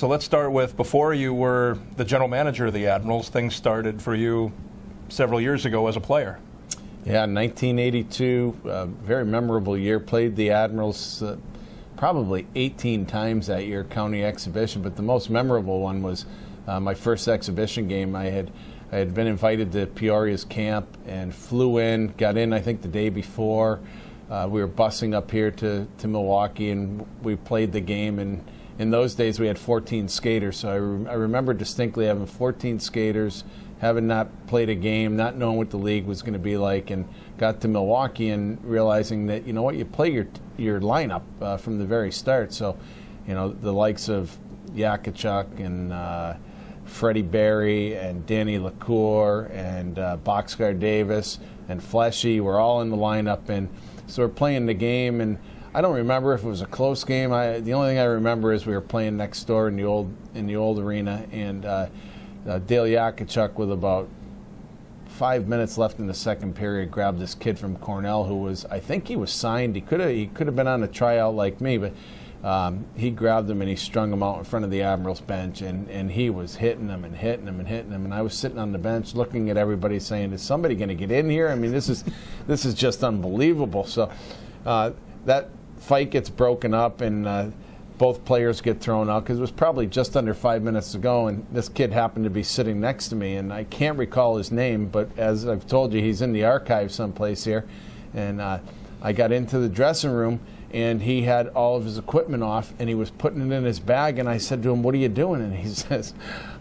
So let's start with, before you were the general manager of the Admirals, things started for you several years ago as a player. Yeah, 1982, very memorable year. Played the Admirals probably 18 times that year, county exhibition, but the most memorable one was my first exhibition game. I had been invited to Peoria's camp and flew in, got in I think the day before. We were busing up here to Milwaukee, and we played the game. And in those days, we had 14 skaters. So I remember distinctly having 14 skaters, having not played a game, not knowing what the league was going to be like, and got to Milwaukee and realizing that, you know what, you play your lineup from the very start. So, you know, the likes of Yakachuk and Freddie Berry and Danny LaCour and Boxcar Davis and Fleshy were all in the lineup. And so we're playing the game, and I don't remember if it was a close game. The only thing I remember is we were playing next door in the old arena, and Dale Yakachuk, with about 5 minutes left in the second period, grabbed this kid from Cornell who was, I think he was signed. He could have been on a tryout like me, but he grabbed him and he strung him out in front of the Admirals bench, and he was hitting him and hitting him and hitting him. And I was sitting on the bench looking at everybody saying, is somebody going to get in here? I mean, this is just unbelievable. So that fight gets broken up, and both players get thrown out because it was probably just under 5 minutes to go, and this kid happened to be sitting next to me, and I can't recall his name, but as I've told you, he's in the archive someplace here. And I got into the dressing room, and he had all of his equipment off, and he was putting it in his bag, and I said to him, what are you doing? And he says,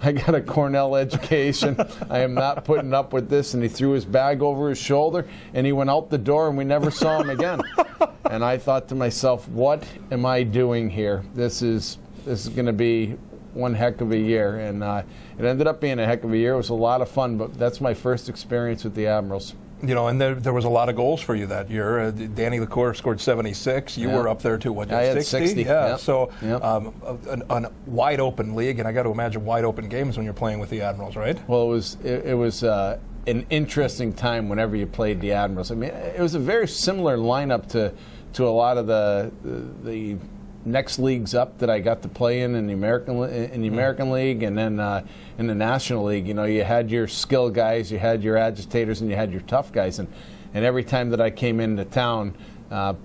I got a Cornell education. I am not putting up with this. And he threw his bag over his shoulder, and he went out the door, and we never saw him again. And I thought to myself, what am I doing here? This is going to be one heck of a year. And it ended up being a heck of a year. It was a lot of fun, but that's my first experience with the Admirals. You know, and there was a lot of goals for you that year. Danny LaCour scored 76. You were up there too, what, 60? I had 60. Yeah, yep. so yep. A wide open league, and I got to imagine wide open games when you're playing with the Admirals, right? Well, it was an interesting time whenever you played the Admirals. I mean, it was a very similar lineup to a lot of the next leagues up that I got to play in the American League, and then in the National League. You know, you had your skill guys, you had your agitators, and you had your tough guys. And every time that I came into town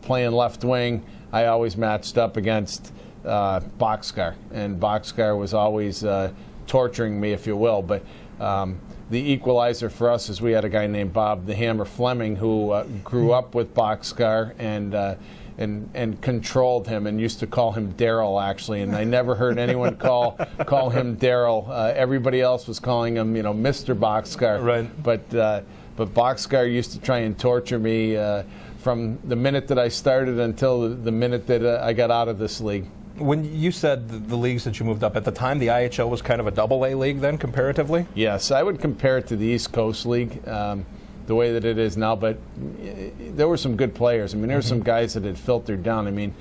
playing left wing, I always matched up against Boxcar, and Boxcar was always torturing me, if you will. But the equalizer for us is we had a guy named Bob the Hammer Fleming who grew up with Boxcar and controlled him, and used to call him Daryl, actually. And I never heard anyone call him Daryl. Everybody else was calling him, you know, Mr. Boxcar. Right. But Boxcar used to try and torture me from the minute that I started until the minute that I got out of this league. When you said the leagues that you moved up, at the time the IHL was kind of a double-A league then, comparatively? Yes, I would compare it to the East Coast League, the way that it is now. But there were some good players. I mean, there were some guys that had filtered down. I mean,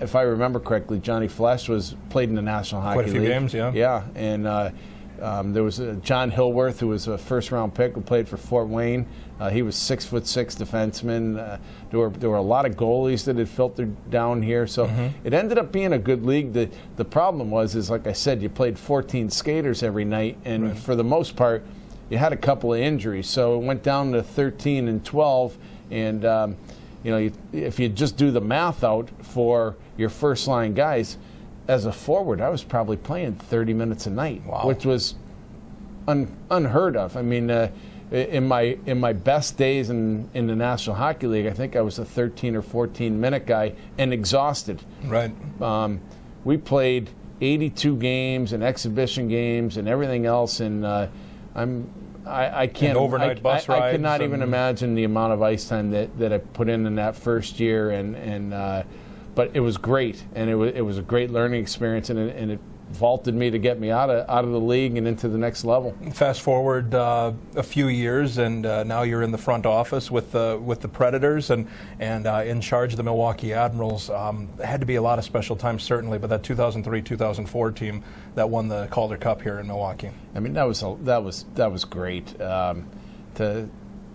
if I remember correctly, Johnny Flesch played in the National Hockey League. Quite a few games, yeah. Yeah, and there was John Hillworth, who was a first-round pick, who played for Fort Wayne. He was 6'6" defenseman. There were a lot of goalies that had filtered down here, so it ended up being a good league. The problem was, like I said, you played 14 skaters every night, and for the most part, you had a couple of injuries, so it went down to 13 and 12. And you know, if you just do the math out for your first-line guys, as a forward, I was probably playing 30 minutes a night, which was unheard of. I mean, in my best days in the National Hockey League, I think I was a 13 or 14 minute guy and exhausted. Right. We played 82 games and exhibition games and everything else, and I can't. And overnight bus rides. I could not even imagine the amount of ice time that I put in that first year, but it was great, and it was a great learning experience, and it vaulted me to get me out of the league and into the next level. Fast forward a few years, and now you're in the front office with the Predators and in charge of the Milwaukee Admirals. It had to be a lot of special times, certainly, but that 2003-2004 team that won the Calder Cup here in Milwaukee. I mean, that was great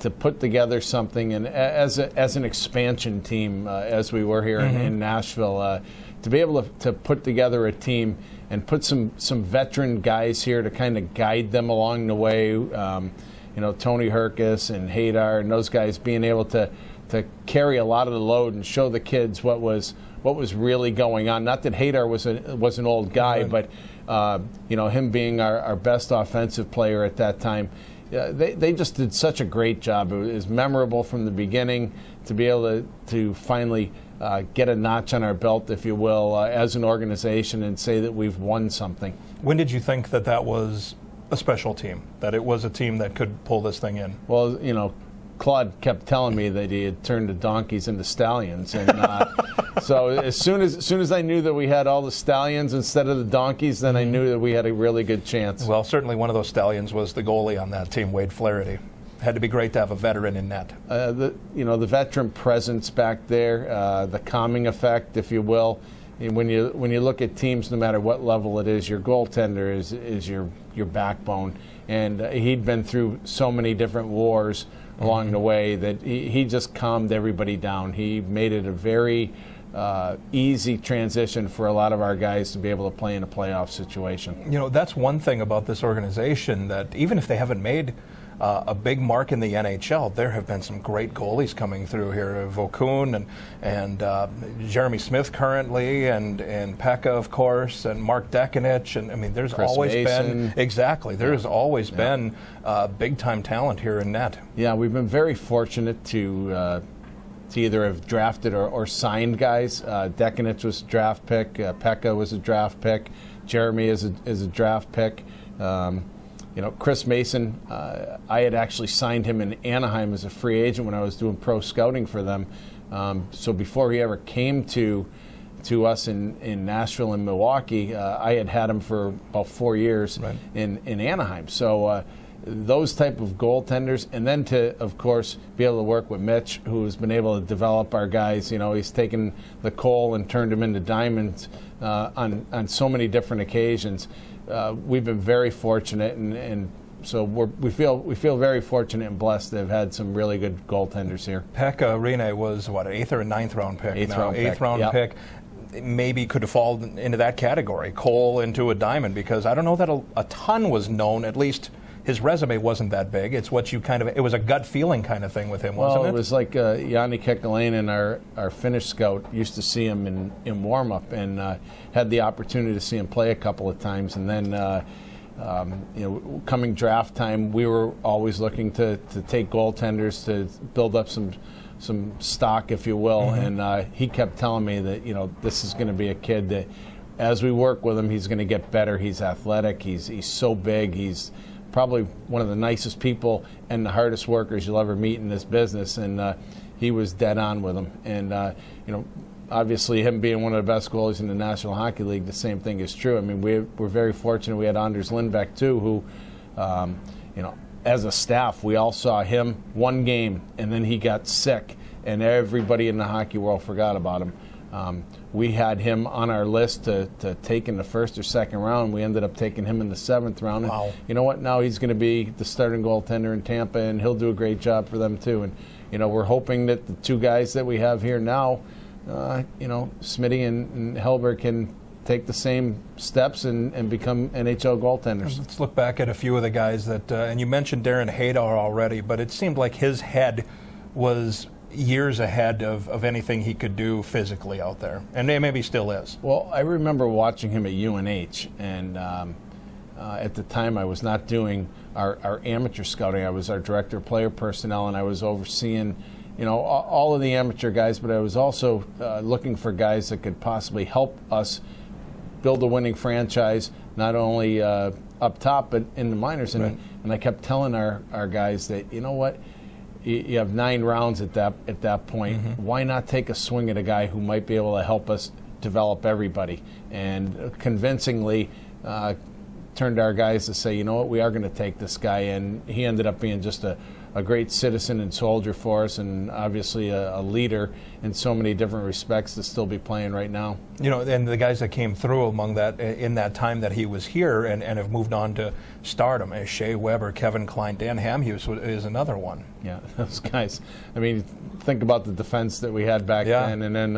to put together something, and as an expansion team, as we were here in Nashville, to be able to put together a team and put some veteran guys here to kind of guide them along the way. Tony Herkus and Hadar and those guys being able to carry a lot of the load and show the kids what was really going on. Not that Hadar was an old guy, but him being our best offensive player at that time. They just did such a great job. It was memorable from the beginning to be able to finally get a notch on our belt, if you will, as an organization and say that we've won something. When did you think that was a special team, that it was a team that could pull this thing in? Well, Claude kept telling me that he had turned the donkeys into stallions, and so as soon as I knew that we had all the stallions instead of the donkeys, then I knew that we had a really good chance. Well, certainly one of those stallions was the goalie on that team, Wade Flaherty. Had to be great to have a veteran in net. The veteran presence back there, the calming effect, if you will. And when you look at teams, no matter what level it is, your goaltender is your backbone, and he'd been through so many different wars along the way that he just calmed everybody down. He made it a very easy transition for a lot of our guys to be able to play in a playoff situation. That's one thing about this organization, that even if they haven't made a big mark in the NHL, there have been some great goalies coming through here. Vokun and Jeremy Smith currently, and Pekka, of course, and Mark Dekanich, and I mean, there's Chris always Mason. There's always been big time talent here in net. Yeah, we've been very fortunate to either have drafted or signed guys. Dekanich was a draft pick. Pekka was a draft pick. Jeremy is a draft pick. Chris Mason, I had actually signed him in Anaheim as a free agent when I was doing pro scouting for them. So before he ever came to us in Nashville and Milwaukee, I had him for about 4 years in Anaheim. So those type of goaltenders, and then to, of course, be able to work with Mitch, who's been able to develop our guys. He's taken the coal and turned them into diamonds on so many different occasions. We've been very fortunate, and so we feel very fortunate and blessed to have had some really good goaltenders here. Pekka Rinne was what, an 8th or 9th round pick? Eighth round pick. Maybe could have fallen into that category, coal into a diamond, because I don't know that a ton was known. At least his resume wasn't that big. It's what you it was a gut feeling kind of thing with him, wasn't it? Well, it was like Yanni Kekkalainen, our Finnish scout, used to see him in warm-up, and had the opportunity to see him play a couple of times. And then, coming draft time, we were always looking to take goaltenders to build up some stock, if you will. And he kept telling me that, this is going to be a kid that, as we work with him, he's going to get better. He's athletic. He's so big. He's probably one of the nicest people and the hardest workers you'll ever meet in this business, and he was dead on with him. And obviously, him being one of the best goalies in the National Hockey League, the same thing is true. I mean, we're very fortunate. We had Anders Lindbeck too, who, as a staff, we all saw him one game, and then he got sick, and everybody in the hockey world forgot about him. We had him on our list to take in the 1st or 2nd round. We ended up taking him in the 7th round. Wow. And you know what? Now he's going to be the starting goaltender in Tampa, and he'll do a great job for them too. And we're hoping that the two guys that we have here now, Smitty and Hellberg, can take the same steps and become NHL goaltenders. Let's look back at a few of the guys that, and you mentioned Darren Hadar already, but it seemed like his head was years ahead of anything he could do physically out there, and maybe still is. Well, I remember watching him at UNH, and at the time I was not doing our amateur scouting. I was our director of player personnel, and I was overseeing all of the amateur guys, but I was also looking for guys that could possibly help us build a winning franchise, not only up top but in the minors. And I kept telling our guys that, you know what, you have 9 rounds at that point. Why not take a swing at a guy who might be able to help us develop everybody? And convincingly turned our guys to say, you know what, we are going to take this guy. And he ended up being just a great citizen and soldier for us, and obviously a leader in so many different respects to still be playing right now. And the guys that came through among that in that time that he was here and have moved on to stardom, Shea Weber, Kevin Klein, Dan Hamhuis is another one. Yeah, those guys. I mean, think about the defense that we had back then, and then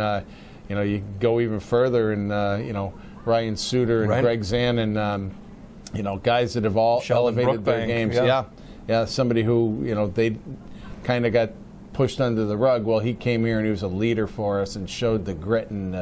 you know, you go even further, and you know, Ryan Suter and Greg Zan, and you know, guys that have all elevated their games. Yeah, somebody who, you know, they kind of got pushed under the rug. Well, he came here and he was a leader for us and showed the grit and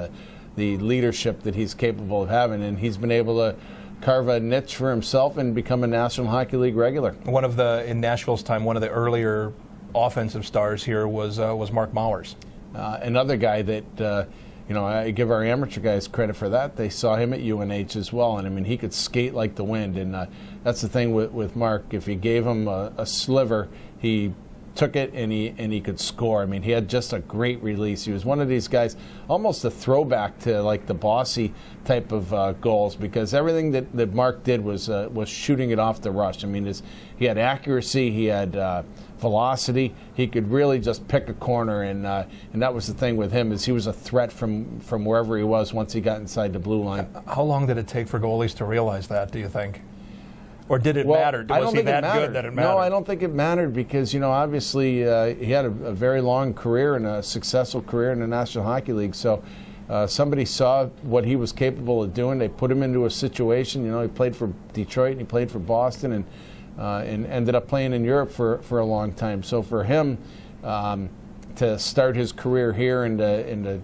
the leadership that he's capable of having, and he's been able to carve a niche for himself and become a National Hockey League regular. In Nashville's time, one of the earlier offensive stars here was Mark Mowers. Another guy that, you know, I give our amateur guys credit for that. They saw him at UNH as well, and I mean, he could skate like the wind, and that's the thing with Mark. If you gave him a sliver, he took it and he could score. I mean, he had just a great release. He was one of these guys, almost a throwback to like the Bossy type of goals, because everything that Mark did was shooting it off the rush. I mean, he had accuracy, he had velocity. He could really just pick a corner, and that was the thing with him, is he was a threat from wherever he was once he got inside the blue line. How long did it take for goalies to realize that, do you think? Or did it matter? Was he that good that it mattered? No, I don't think it mattered, because, you know, obviously he had a very long career and a successful career in the National Hockey League. So somebody saw what he was capable of doing. They put him into a situation. You know, he played for Detroit and he played for Boston, and ended up playing in Europe for a long time. So for him to start his career here and to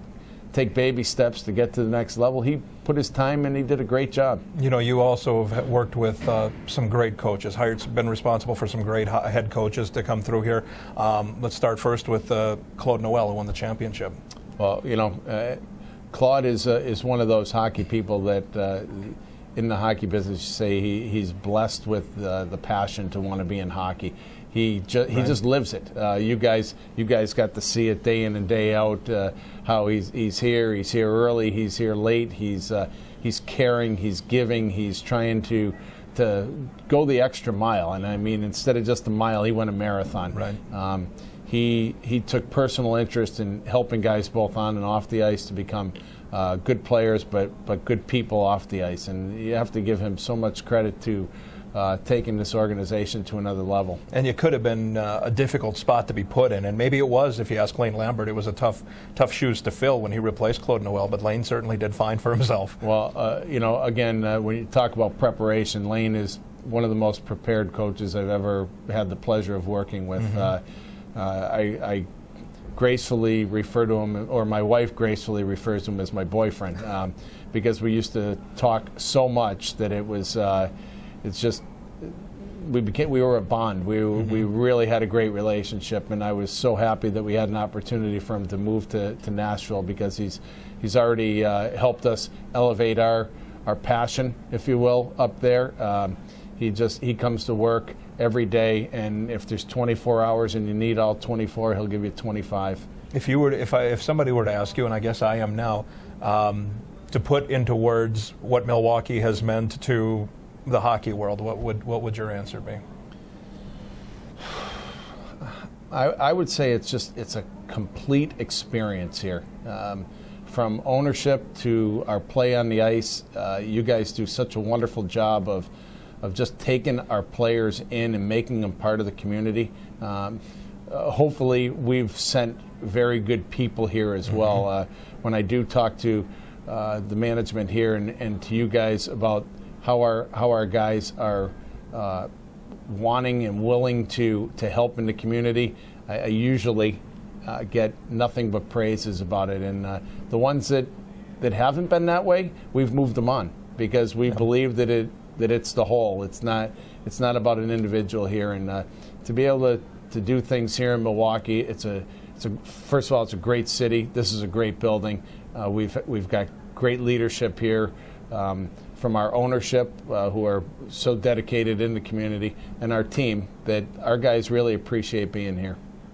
take baby steps to get to the next level, he put his time and he did a great job. You know, you also have worked with some great coaches, been responsible for some great head coaches to come through here. Let's start first with Claude Noel, who won the championship. Well, you know, Claude is one of those hockey people that in the hockey business, you say he's blessed with the passion to want to be in hockey. He just lives it. You guys got to see it day in and day out. How he's here early, he's here late. He's caring, he's giving, he's trying to go the extra mile. And I mean, instead of just a mile, he went a marathon. Right. He took personal interest in helping guys both on and off the ice to become good players, but good people off the ice. And you have to give him so much credit to taking this organization to another level. And it could have been a difficult spot to be put in, and maybe it was. If you ask Lane Lambert, it was a tough shoes to fill when he replaced Claude Noel, but Lane certainly did fine for himself. Well, you know, again, when you talk about preparation, Lane is one of the most prepared coaches I've ever had the pleasure of working with. Mm-hmm. I gracefully refer to him, or my wife gracefully refers to him as my boyfriend, because we used to talk so much that it was it's just we were a bond. We really had a great relationship, and I was so happy that we had an opportunity for him to move to Nashville, because he's already helped us elevate our passion, if you will, up there. He comes to work every day, and if there's 24 hours and you need all 24, he'll give you 25. If somebody were to ask you, and I guess I am now, to put into words what Milwaukee has meant to the hockey world, what would your answer be? I would say it's a complete experience here. From ownership to our play on the ice, you guys do such a wonderful job of just taking our players in and making them part of the community. Hopefully we've sent very good people here as well. When I do talk to the management here and to you guys about how our guys are wanting and willing to help in the community, I usually get nothing but praises about it. And the ones that haven't been that way, we've moved them on, because we believe that it's the whole. It's not about an individual here. And to be able to do things here in Milwaukee, first of all, it's a great city. This is a great building. We've got great leadership here. From our ownership, who are so dedicated in the community, and our team, that our guys really appreciate being here.